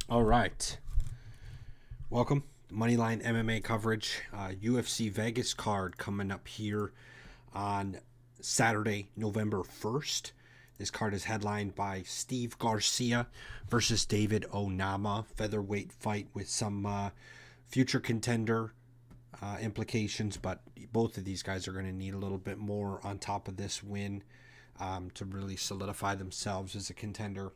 All right. Welcome. Moneyline MMA coverage. UFC Vegas card coming up here on Saturday, November 1st. This card is headlined by Steve Garcia versus David Onama. Featherweight fight with some future contender implications, but both of these guys are going to need a little bit more on top of this win to really solidify themselves as a contender.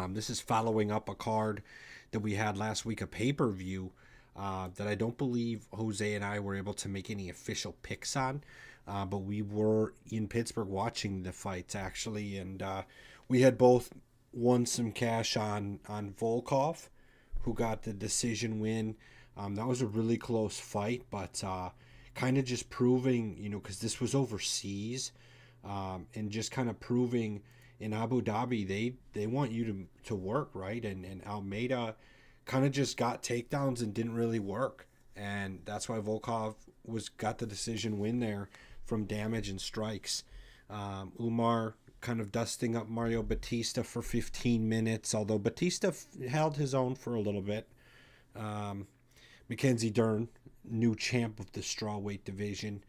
This is following up a card that we had last week, a pay-per-view that I don't believe Jose and I were able to make any official picks on, but we were in Pittsburgh watching the fights actually, and we had both won some cash on Volkov, who got the decision win. That was a really close fight, but kind of just proving, because this was overseas, and just kind of proving in Abu Dhabi, they want you to work, right? And Almeida kind of just got takedowns and didn't really work. And that's why Volkov got the decision win there from damage and strikes. Umar kind of dusting up Mario Batista for 15 minutes, although Batista held his own for a little bit. Mackenzie Dern, new champ of the strawweight division.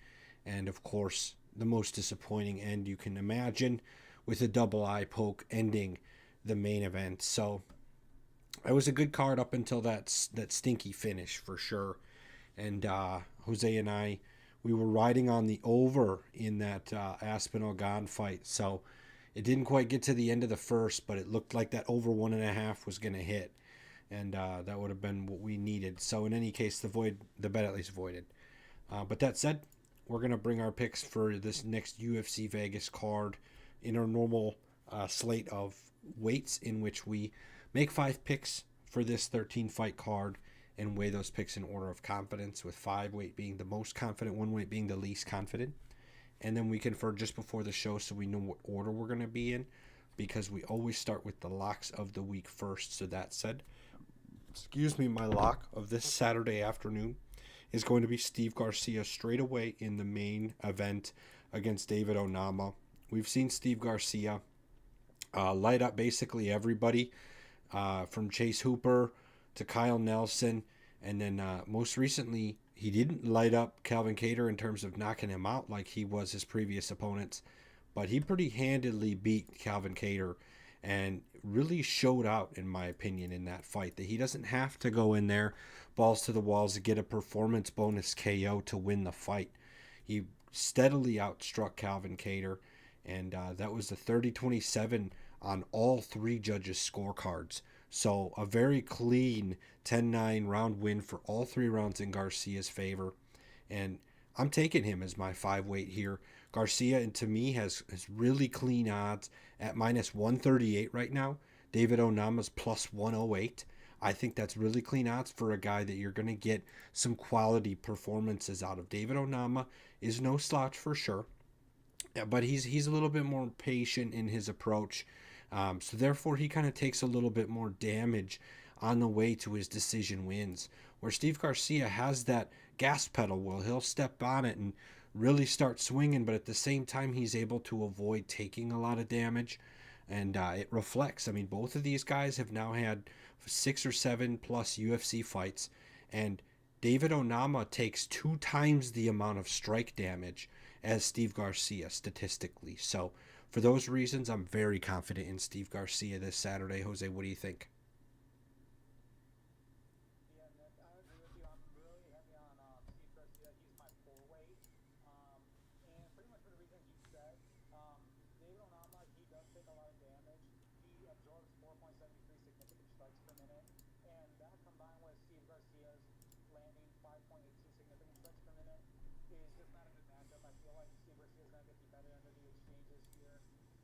And of course, the most disappointing end you can imagine, with a double eye poke ending the main event. So it was a good card up until that stinky finish for sure. And Jose and I, we were riding on the over in that Aspinall Gone fight. So it didn't quite get to the end of the first, but it looked like that over 1.5 was going to hit. And that would have been what we needed. So in any case, the bet at least voided. But that said, we're going to bring our picks for this next UFC Vegas card in our normal slate of weights, in which we make 5 picks for this 13 fight card and weigh those picks in order of confidence, with 5 weight being the most confident, 1 weight being the least confident. And then we confer just before the show so we know what order we're going to be in, because we always start with the locks of the week first. So that said, my lock of this Saturday afternoon is going to be Steve Garcia straight away in the main event against David Onama. We've seen Steve Garcia light up basically everybody, from Chase Hooper to Kyle Nelson, and then most recently he didn't light up Calvin Kattar in terms of knocking him out like he was his previous opponents, but he pretty handedly beat Calvin Kattar and really showed out, in my opinion, in that fight, that he doesn't have to go in there balls to the walls to get a performance bonus KO to win the fight. He steadily outstruck Calvin Kattar, and that was a 30-27 on all 3 judges' scorecards. So a very clean 10-9 round win for all 3 rounds in Garcia's favor. And I'm taking him as my 5 weight here. Garcia, and to me, has really clean odds at minus 138 right now. David Onama's plus 108. I think that's really clean odds for a guy that you're going to get some quality performances out of. David Onama is no slouch for sure, but he's a little bit more patient in his approach. So therefore, he kind of takes a little bit more damage on the way to his decision wins. Where Steve Garcia has that gas pedal, well, he'll step on it and really start swinging, but at the same time, he's able to avoid taking a lot of damage. And it reflects. I mean, both of these guys have now had 6 or 7 plus UFC fights, and David Onama takes 2 times the amount of strike damage as Steve Garcia statistically. So for those reasons, I'm very confident in Steve Garcia this Saturday. Jose, what do you think? Yeah, Nick, I agree with you. I'm really heavy on Steve Garcia. He's my 4 weight. And pretty much for the reasons you said, David Onama, he does take a lot of damage. He absorbs 4.73 significant strikes per minute. And that combined with Steve Garcia's landing 5.82 significant strikes per minute is just not a good matchup. I feel like Steve Garcia is going to get the better end of the exchanges here.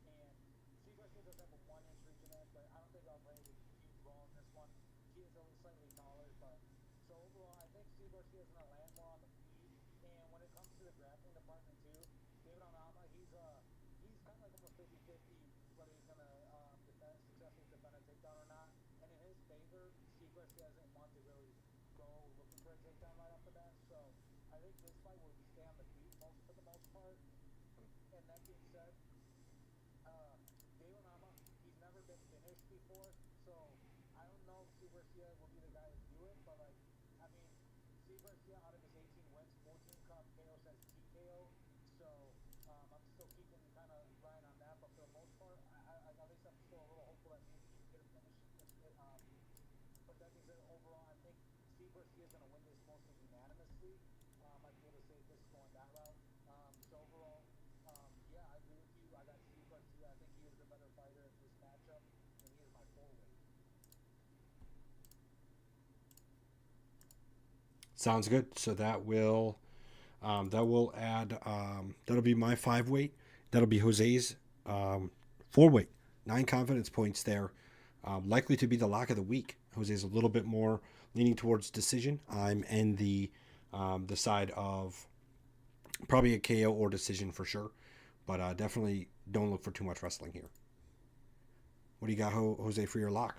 And Steve Garcia does have a 1 inch reach in it, but I don't think I'll play a huge role in this one. He is only slightly taller, but so overall, I think Steve Garcia is going to land more on the feet. And when it comes to the grappling department too, David Onama, he's kind of like almost 50-50 whether he's going to successfully defend a takedown or not. And in his favor, Steve Garcia doesn't want to really go looking for a takedown right off the bat. So I think this fight will stay on the feet for the most part. And that being said, David Onama, he's never been finished before, so I don't know Garcia, out of his 18 wins, 14 come KO says TKO. So I'm still keeping kind of Ryan on that. But for the most part, at least I'm still a little hopeful that me and Keith can get a finish. But that being said, overall, I think Steve Garcia is going to win this mostly unanimously. I feel the safest going that route. So overall, yeah, I agree with you. I got Steve Garcia. I think he is the better fighter in this matchup, and he is my four weight. Sounds good. So that will add that'll be my 5 weight. That'll be Jose's 4 weight. 9 confidence points there. Likely to be the lock of the week. Jose's a little bit more leaning towards decision. I'm in the side of probably a KO or decision for sure, but definitely don't look for too much wrestling here. What do you got, Jose, for your lock?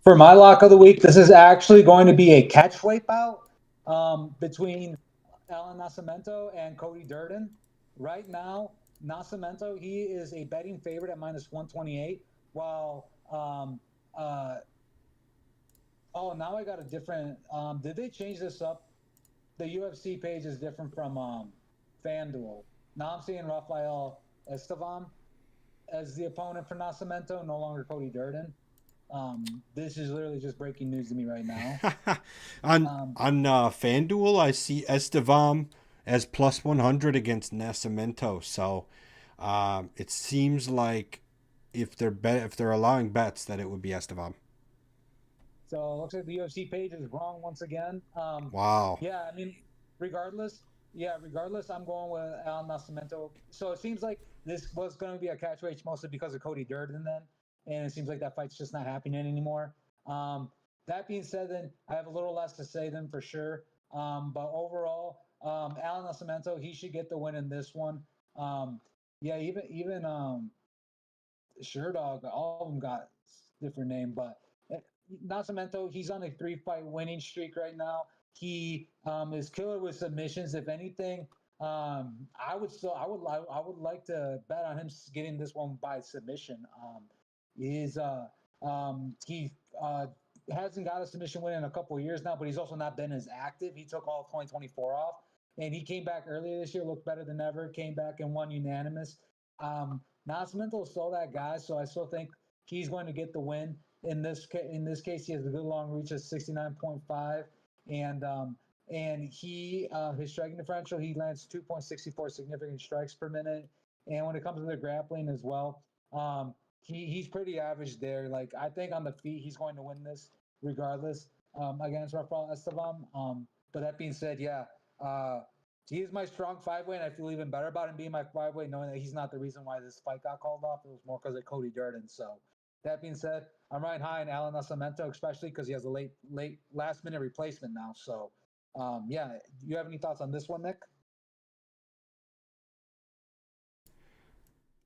For my lock of the week, this is actually going to be a catchweight bout between Alan Nascimento and Cody Durden. Right now, Nascimento, he is a betting favorite at minus 128, while oh, now I got a different. Did they change this up? The UFC page is different from FanDuel. Now I'm seeing Rafael Estevam as the opponent for Nascimento, no longer Cody Durden. This is literally just breaking news to me right now. On FanDuel, I see Estevam as plus 100 against Nascimento. So it seems like if they're allowing bets, that it would be Estevam. So it looks like the UFC page is wrong once again. Wow. Yeah, I mean, regardless, regardless, I'm going with Al Nascimento. So it seems like this was going to be a catchweight mostly because of Cody Durden then, and it seems like that fight's just not happening anymore. That being said, then I have a little less to say than for sure. But overall, Al Nascimento, he should get the win in this one. Yeah, even Sure Dog, all of them got different name, but Nascimento, he's on a 3 fight winning streak right now. He is killer with submissions. If anything, I would like to bet on him getting this one by submission. He's he hasn't got a submission win in a couple of years now, but he's also not been as active. He took all of 2024 off, and he came back earlier this year, looked better than ever. Came back and won unanimous. Nascimento is still that guy, so I still think he's going to get the win. In this case, he has a good long reach of 69.5, and he his striking differential, he lands 2.64 significant strikes per minute. And when it comes to the grappling as well, he's pretty average there. Like I think on the feet, he's going to win this regardless against Rafael Estevam. But that being said, yeah. He's my strong 5 weight, and I feel even better about him being my 5 weight, knowing that he's not the reason why this fight got called off. It was more because of Cody Durden. So, that being said, I'm riding high on Alan Nascimento, especially because he has a late last minute replacement now. So, yeah, you have any thoughts on this one, Nick?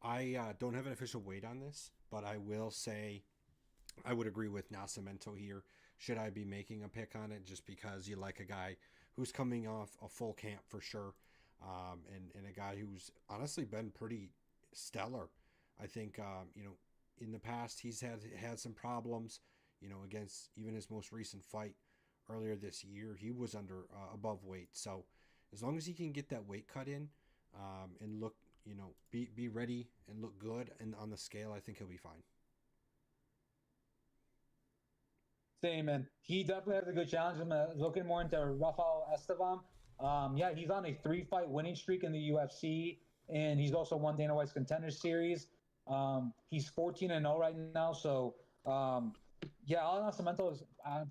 I don't have an official weight on this, but I will say I would agree with Nascimento here. Should I be making a pick on it just because you like a guy who's coming off a full camp for sure, and a guy who's honestly been pretty stellar. I think in the past he's had some problems. Against even his most recent fight earlier this year, he was under above weight. So as long as he can get that weight cut in and look, be ready and look good and on the scale, I think he'll be fine. Same, and he definitely has a good challenge. I'm looking more into Rafael Estevam. Yeah, he's on a 3 fight winning streak in the UFC, and he's also won Dana White's Contender Series. He's 14-0 right now, so yeah, Alan Cemento is,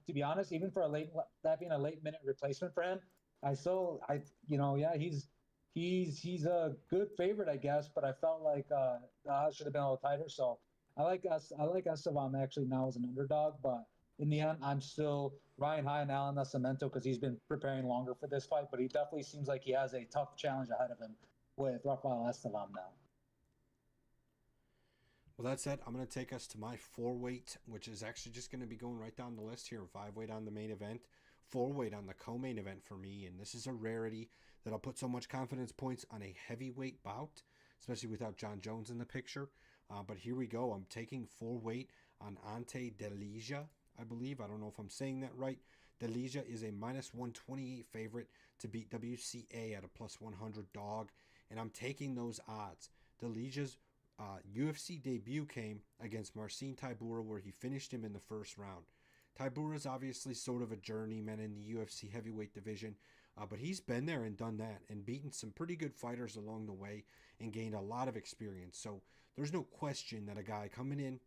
to be honest, even for that being a late minute replacement for him, yeah, he's a good favorite, I guess, but I felt like the odds should have been a little tighter. So I like Estevam actually now as an underdog, but in the end, I'm still Ryan high on Alan Nascimento because he's been preparing longer for this fight, but he definitely seems like he has a tough challenge ahead of him with Rafael Estevam now. Well, that's it. I'm going to take us to my 4 weight, which is actually just going to be going right down the list here. 5 weight on the main event, 4 weight on the co-main event for me, and this is a rarity that I'll put so much confidence points on a heavyweight bout, especially without John Jones in the picture. But here we go. I'm taking 4 weight on Ante Delija. I believe. I don't know if I'm saying that right. Delija is a minus 128 favorite to beat WCA at a plus 100 dog, and I'm taking those odds. Delija's UFC debut came against Marcin Tybura, where he finished him in the first round. Tybura is obviously sort of a journeyman in the UFC heavyweight division, but he's been there and done that and beaten some pretty good fighters along the way and gained a lot of experience. So there's no question that a guy coming in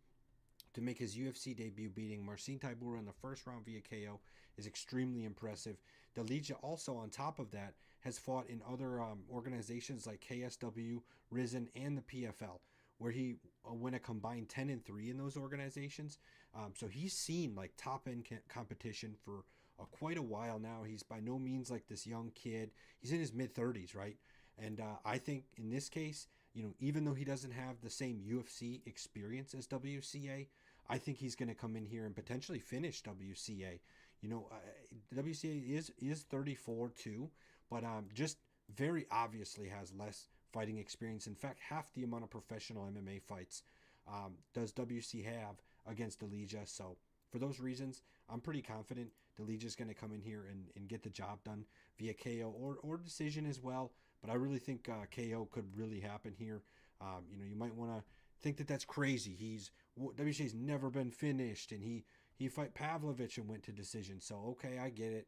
to make his UFC debut beating Marcin Tybura in the first round via KO is extremely impressive. Delija also, on top of that, has fought in other organizations like KSW, Risen, and the PFL, where he went a combined 10-3 in those organizations. So he's seen like top end competition for quite a while now. He's by no means like this young kid. He's in his mid 30s, right? And I think in this case, even though he doesn't have the same UFC experience as WCA, I think he's going to come in here and potentially finish WCA. WCA is 34 too, but just very obviously has less fighting experience. In fact, half the amount of professional MMA fights does WC have against Delija. So for those reasons, I'm pretty confident Delija's going to come in here and get the job done via KO or decision as well. But I really think KO could really happen here. You might want to think that that's crazy. WCA's never been finished, and he fight Pavlovich and went to decision. So okay, I get it.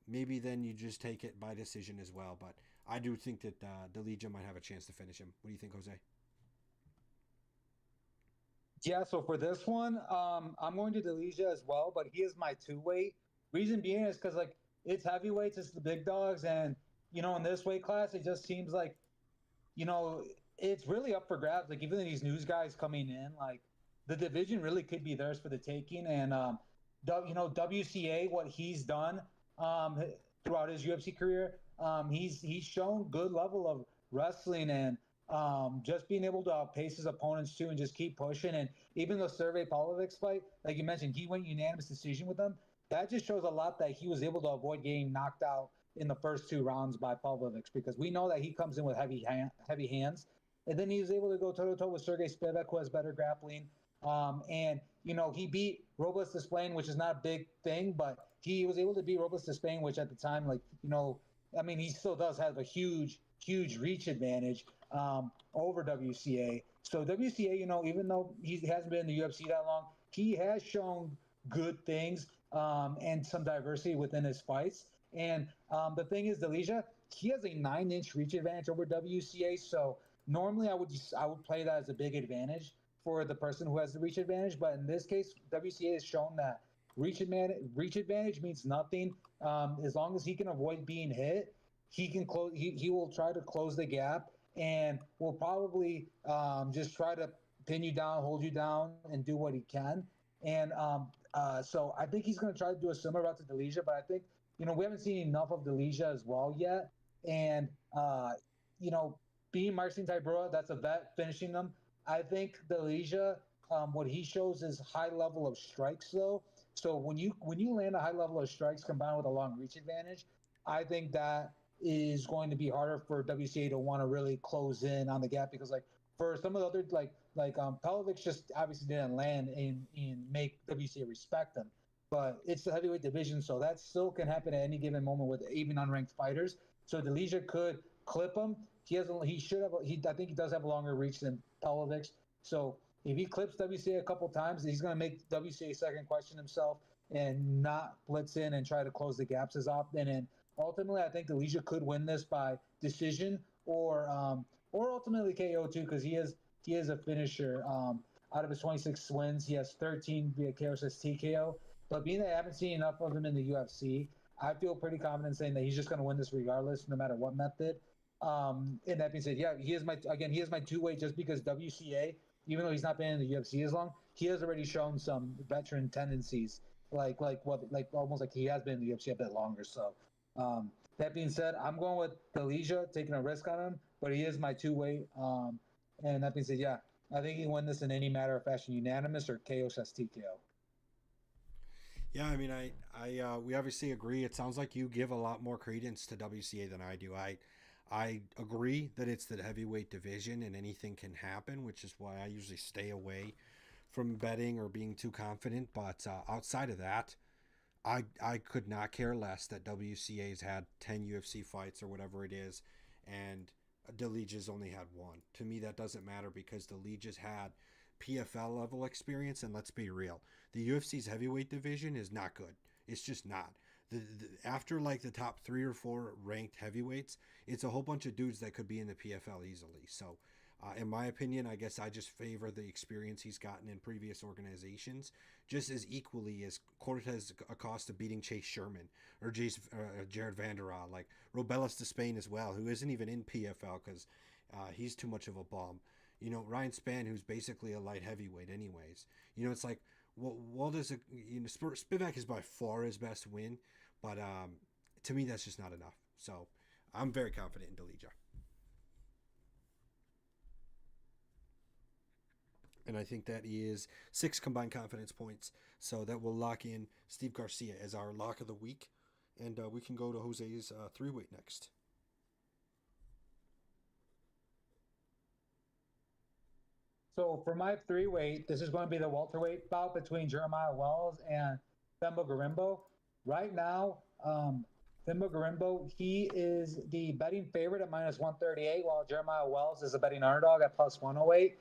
Maybe then you just take it by decision as well. But I do think that Delija might have a chance to finish him. What do you think, Jose? Yeah, so for this one, I'm going to Delija as well, but he is my two weight. Reason being is because like it's heavyweights, it's the big dogs, and in this weight class, it just seems like it's really up for grabs. Like even these news guys coming in, like the division really could be theirs for the taking. And WCA, what he's done throughout his UFC career, he's shown good level of wrestling and just being able to outpace his opponents too and just keep pushing. And even the Sergey Pavlovich fight, like you mentioned, he went unanimous decision with them. That just shows a lot that he was able to avoid getting knocked out in the first two rounds by Pavlovich, because we know that he comes in with heavy hands. And then he was able to go toe-to-toe with Sergey Spivak, who has better grappling. And he beat Robles Desplain, which is not a big thing, but he was able to beat Robles Desplain, which at the time, he still does have a huge reach advantage over WCA. So WCA, even though he hasn't been in the UFC that long, he has shown good things and some diversity within his fights. And the thing is, Delija, he has a 9-inch reach advantage over WCA. So normally I would play that as a big advantage for the person who has the reach advantage. But in this case, WCA has shown that reach advantage means nothing. As long as he can avoid being hit, he can close. He will try to close the gap and will probably just try to pin you down, hold you down, and do what he can. And so I think he's going to try to do a similar route to Delija, but I think we haven't seen enough of Delija as well yet. And being Marcin Tybura, that's a vet finishing them. I think Delija, what he shows is high level of strikes though. So when you land a high level of strikes combined with a long reach advantage, I think that is going to be harder for WCA to want to really close in on the gap, because like for some of the other Pavlovich just obviously didn't land and make WCA respect him. But it's the heavyweight division, so that still can happen at any given moment with even unranked fighters. So Delija could clip him. I think he does have a longer reach than Pavlovich. So if he clips WCA a couple times, he's going to make WCA second question himself and not blitz in and try to close the gaps as often. And ultimately, I think Delija could win this by decision or ultimately KO too, because he is a finisher. Out of his 26 wins, he has 13 via KO/TKO. But being that I haven't seen enough of him in the UFC, I feel pretty confident saying that he's just going to win this regardless, no matter what method. And that being said, yeah, he is my two-way, just because WCA, even though he's not been in the UFC as long, he has already shown some veteran tendencies, like almost like he has been in the UFC a bit longer. So that being said, I'm going with Delija, taking a risk on him, but he is my two-way. And that being said, yeah, I think he can win this in any matter of fashion, unanimous or KO/TKO. Yeah, I mean, we obviously agree. It sounds like you give a lot more credence to WCA than I do. I agree that it's the heavyweight division and anything can happen, which is why I usually stay away from betting or being too confident. But outside of that, I could not care less that WCA's had 10 UFC fights or whatever it is, and Delija's only had one. To me, that doesn't matter because Delija's had PFL level experience, and let's be real, the UFC's heavyweight division is not good. It's just not. After like the top 3 or 4 ranked heavyweights, it's a whole bunch of dudes that could be in the PFL easily. So, in my opinion, I guess I just favor the experience he's gotten in previous organizations just as equally as Cortez Acosta beating Chase Sherman or Jared Vanderhaal, like Robelas de Spain as well, who isn't even in PFL because he's too much of a bum. Ryan Spann, who's basically a light heavyweight, anyways. It's like, well does it? Spivak is by far his best win, but to me, that's just not enough. So I'm very confident in Delija. And I think that is 6 combined confidence points. So that will lock in Steve Garcia as our lock of the week. And we can go to Jose's 3-weight next. So for my 3-weight, this is going to be the welterweight bout between Jeremiah Wells and Themba Garimbo. Right now, Themba Garimbo, he is the betting favorite at -138, while Jeremiah Wells is a betting underdog at +108.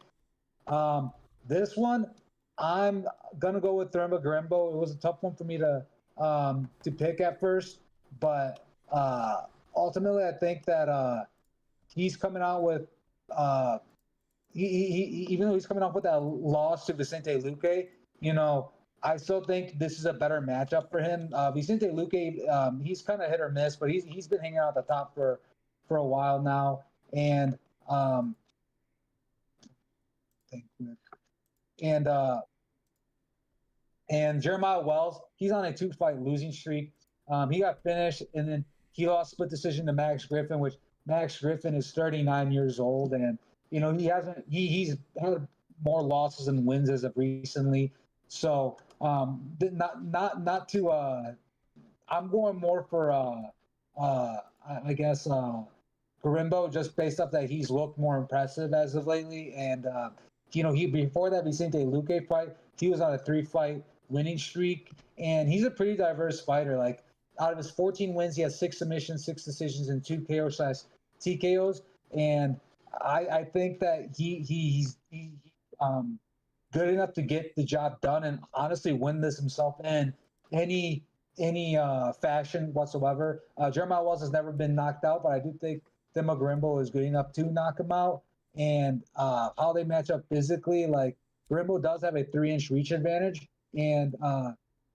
This one, I'm gonna go with Themba Garimbo. It was a tough one for me to pick at first, but ultimately, I think that he's coming out with even though he's coming off with that loss to Vicente Luque, I still think this is a better matchup for him. Vicente Luque, he's kind of hit or miss, but he's been hanging out at the top for a while now, and and and Jeremiah Wells, he's on a 2-fight losing streak. He got finished, and then he lost split decision to Max Griffin, which Max Griffin is 39 years old, and he's had more losses than wins as of recently. So not to I'm going more for I guess Garimbo, just based off that he's looked more impressive as of lately, and he before that Vicente Luque fight, he was on a 3-fight winning streak, and he's a pretty diverse fighter. Like out of his 14 wins, he has 6 submissions, 6 decisions, and 2 KO/TKOs, and I think that he's good enough to get the job done and honestly win this himself in any fashion whatsoever. Jeremiah Wells has never been knocked out, but I do think Themba Garimbo is good enough to knock him out. And how they match up physically, like Garimbo does have a 3-inch reach advantage, and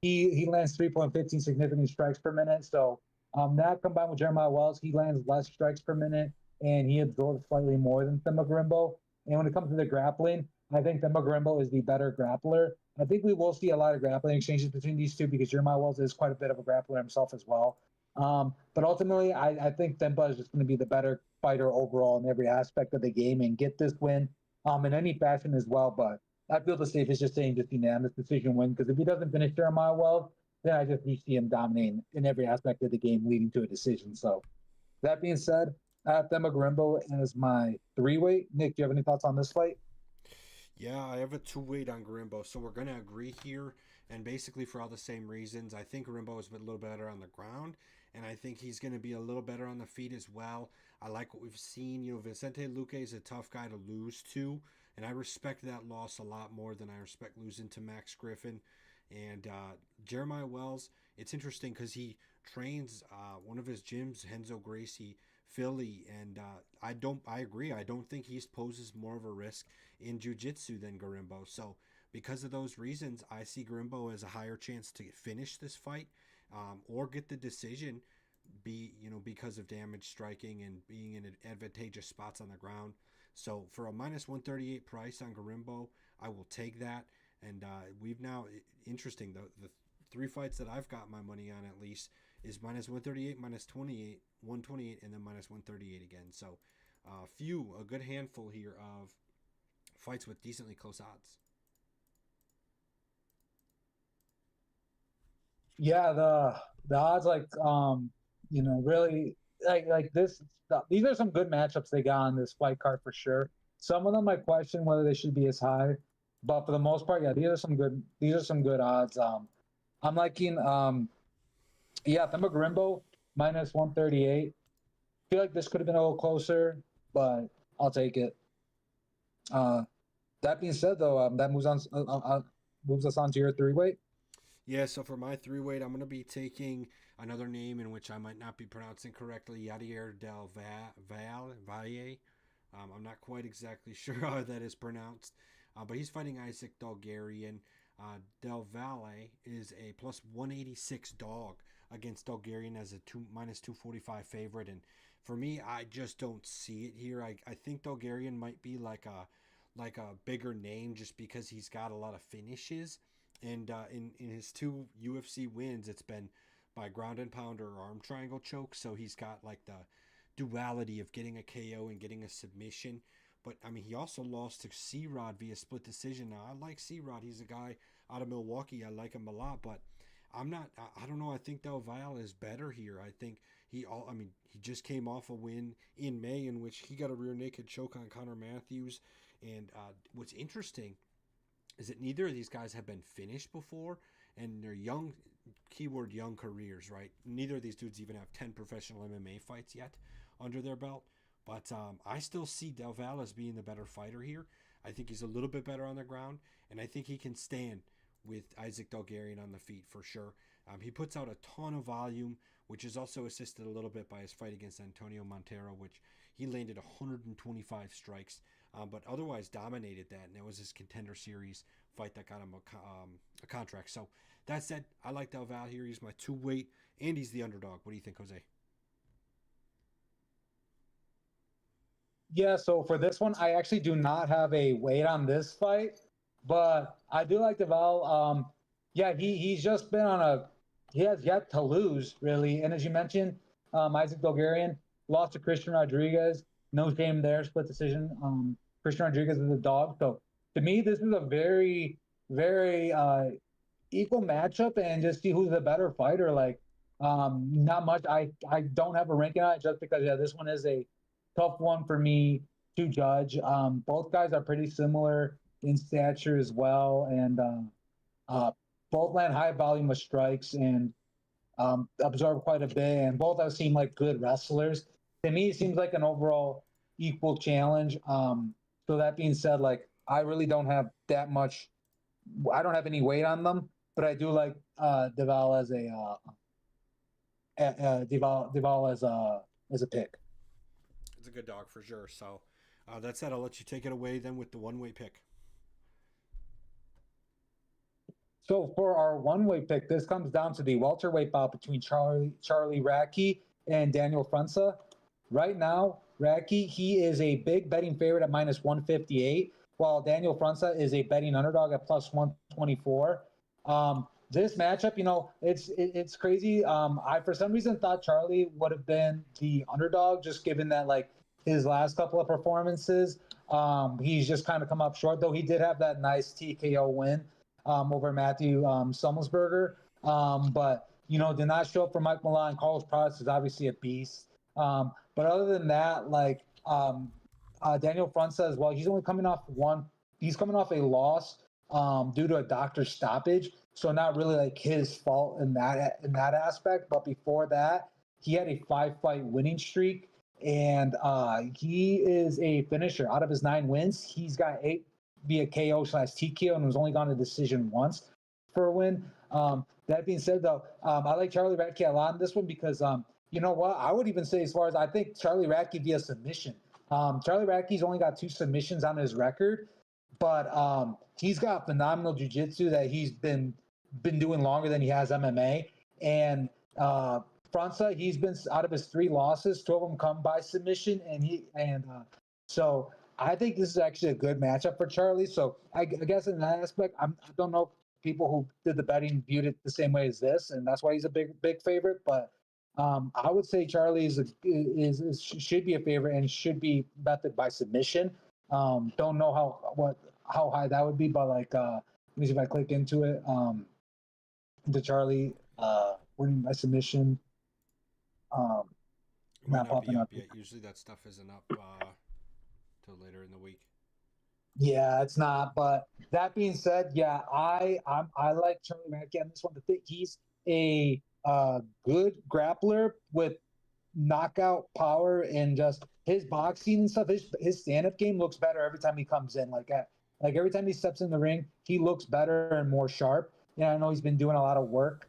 he lands 3.15 significant strikes per minute. So that combined with Jeremiah Wells, he lands less strikes per minute, and he absorbs slightly more than Themba Garimbo. And when it comes to the grappling, I think Themba Garimbo is the better grappler. I think we will see a lot of grappling exchanges between these two because Jeremiah Wells is quite a bit of a grappler himself as well. But ultimately, I think Themba is just going to be the better fighter overall in every aspect of the game and get this win in any fashion as well. But I feel the safest just saying just unanimous decision win, because if he doesn't finish Jeremiah Wells, then I just see him dominating in every aspect of the game, leading to a decision. So that being said, I have Themba Garimbo as my 3-weight. Nick, do you have any thoughts on this fight? Yeah, I have a 2-weight on Garimbo, so we're going to agree here. And basically, for all the same reasons, I think Garimbo is a little better on the ground, and I think he's going to be a little better on the feet as well. I like what we've seen. Vicente Luque is a tough guy to lose to, and I respect that loss a lot more than I respect losing to Max Griffin. And Jeremiah Wells, it's interesting because he trains one of his gyms, Henzo Gracie Philly, and I agree. I don't think he poses more of a risk in jiu-jitsu than Garimbo. So because of those reasons, I see Garimbo as a higher chance to finish this fight or get the decision. Because of damage striking and being in advantageous spots on the ground. So for a -138 price on Garimbo, I will take that. And we've now, interesting, the 3 fights that I've got my money on at least is -138, -28, 128, and then -138 again. So a good handful here of fights with decently close odds. Yeah, the odds really like this. These are some good matchups they got on this fight card for sure. Some of them I question whether they should be as high. But for the most part, yeah, these are some good odds. I'm liking yeah, Themba Garimbo minus 138. Feel like this could have been a little closer, but I'll take it. Uh, that being said, though, that moves us on to your three weight. Yeah, so for my three weight, I'm going to be taking another name in which I might not be pronouncing correctly, Yadier Valle. I'm not quite exactly sure how that is pronounced, but he's fighting Isaac Dalgarian. Del Valle is a plus 186 dog against Dalgarian as a minus 245 favorite, and for me, I just don't see it here. I think Dalgarian might be like a bigger name just because he's got a lot of finishes. And in his two UFC wins, it's been by ground and pound or arm triangle choke. So he's got like the duality of getting a KO and getting a submission. But I mean, he also lost to C Rod via split decision. Now I like C Rod. He's a guy out of Milwaukee. I like him a lot, but I'm not. I don't know. I think Del Valle is better here. I think he all. I mean, he just came off a win in May in which he got a rear naked choke on Connor Matthews. And what's interesting is that neither of these guys have been finished before, and they're young, keyword young careers, right? Neither of these dudes even have 10 professional MMA fights yet under their belt. But I still see Del Valle as being the better fighter here. I think he's a little bit better on the ground, and I think he can stand with Isaac Dalgarian on the feet for sure. He puts out a ton of volume, which is also assisted a little bit by his fight against Antonio Montero, which he landed 125 strikes, but otherwise dominated that. And that was his contender series fight that got him a contract. So that said, I like Del Valle here. He's my two weight, and he's the underdog. What do you think, Jose? Yeah, so for this one, I actually do not have a weight on this fight, but I do like Deval. Yeah, he's just been on a he has yet to lose really, and as you mentioned, Isaac Bulgarian lost to Christian Rodriguez. No shame there, split decision. Christian Rodriguez is a dog, so to me, this is a very equal matchup, and just see who's the better fighter. Like, not much. I don't have a ranking on it just because yeah, this one is a tough one for me to judge. Both guys are pretty similar in stature as well, and uh, both land high volume of strikes and absorb quite a bit. And both have seemed like good wrestlers. To me, it seems like an overall equal challenge. So that being said, like I really don't have that much. I don't have any weight on them, but I do like Deval as Deval as a pick. It's a good dog for sure. So that said, I'll let you take it away then with the one way pick. So for our one-way pick, this comes down to the welterweight bout between Charlie Radke and Daniel Frunza. Right now, Radke, he is a big betting favorite at minus 158, while Daniel Frunza is a betting underdog at plus 124. This matchup, it's crazy. I for some reason thought Charlie would have been the underdog, just given that like his last couple of performances, he's just kind of come up short. Though he did have that nice TKO win over Matthew Summelsberger. But, did not show up for Mike Milan. Carlos Pradas is obviously a beast. But other than that, like Daniel Frunza as well, he's only coming off he's coming off a loss due to a doctor's stoppage. So not really like his fault in that aspect. But before that, he had a 5-fight winning streak. And he is a finisher. Out of his 9 wins, he's got 8 via KO/TKO and was only gone to decision once for a win. That being said, though, I like Charlie Radke a lot in this one because you know what? I would even say as far as I think Charlie Radke via submission. Charlie Radke's only got 2 submissions on his record, but he's got phenomenal jiu-jitsu that he's been doing longer than he has MMA. And Franca, he's been out of his 3 losses, 2 of them come by submission, so I think this is actually a good matchup for Charlie. So I guess in that aspect, I don't know if people who did the betting viewed it the same way as this, and that's why he's a big favorite. But I would say Charlie should be a favorite and should be betted by submission. Don't know how high that would be, but like let me see if I click into it. The Charlie winning by submission. It might Not not be popping up up. yet. Usually that stuff isn't up till later in the week. Yeah, it's not, but That being said, yeah, I like Charlie Radke on this one. He's a good grappler with knockout power and just his boxing and stuff. His stand up game looks better every time he comes in. Like every time he steps in the ring, he looks better and more sharp. I know he's been doing a lot of work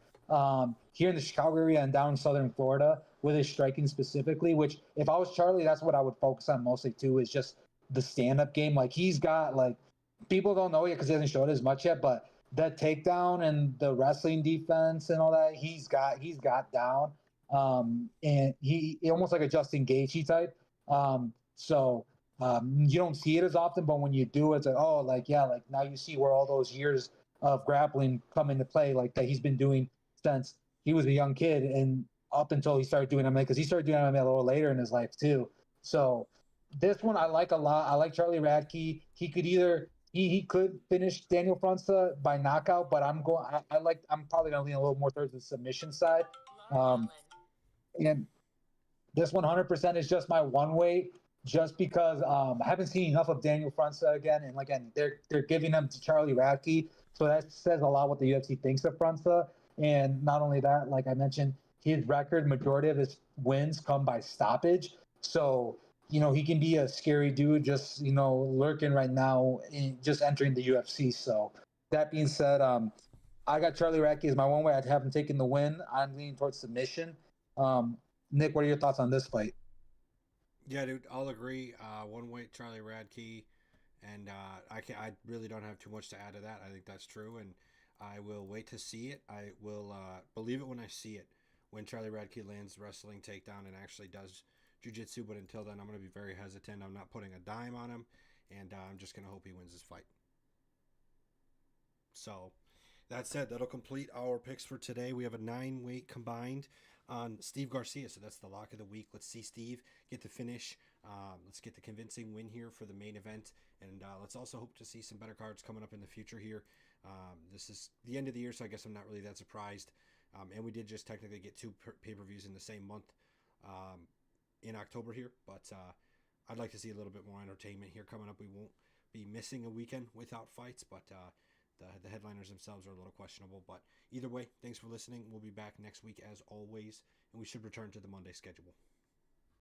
here in the Chicago area and down in Southern Florida with his striking specifically. Which, if I was Charlie, that's what I would focus on mostly too. Is just the stand up game. Like he's got like people don't know yet because he hasn't showed as much yet, but that takedown and the wrestling defense and all that he's got down. And he almost like a Justin Gaethje type. You don't see it as often, but when you do, it's like, oh, like yeah, like now you see where all those years of grappling come into play, like that he's been doing since he was a young kid and up until he started doing MMA, because he started doing MMA a little later in his life too. So this one I like a lot. I like Charlie Radke. He could either he could finish Daniel Frunza by knockout, but I'm probably gonna lean a little more towards the submission side. Um, and this 100% is just my one weight, just because I haven't seen enough of Daniel Frunza again, and again they're giving him to Charlie Radke, so that says a lot what the UFC thinks of Frunza. And not only that, like I mentioned, his record majority of his wins come by stoppage, so he can be a scary dude just lurking right now, just entering the UFC. So that being said, I got Charlie Radke as my one way. I'd have him taking the win. I'm leaning towards submission. Um, Nick, what are your thoughts on this fight? Yeah, dude, I'll agree. One weight Charlie Radke, and I really don't have too much to add to that. I think that's true, and I will wait to see it. I will believe it when I see it. When Charlie Radke lands wrestling takedown and actually does jujitsu, but until then, I'm going to be very hesitant. I'm not putting a dime on him, and I'm just going to hope he wins this fight. So, that said, that'll complete our picks for today. We have a 9-weight combined on Steve Garcia, so that's the lock of the week. Let's see Steve get the finish. Let's get the convincing win here for the main event, and let's also hope to see some better cards coming up in the future here. This is the end of the year, so I guess I'm not really that surprised. And we did just technically get 2 pay-per-views in the same month in October here, but I'd like to see a little bit more entertainment here coming up. We won't be missing a weekend without fights, but the headliners themselves are a little questionable. But either way, thanks for listening. We'll be back next week as always, and we should return to the Monday schedule.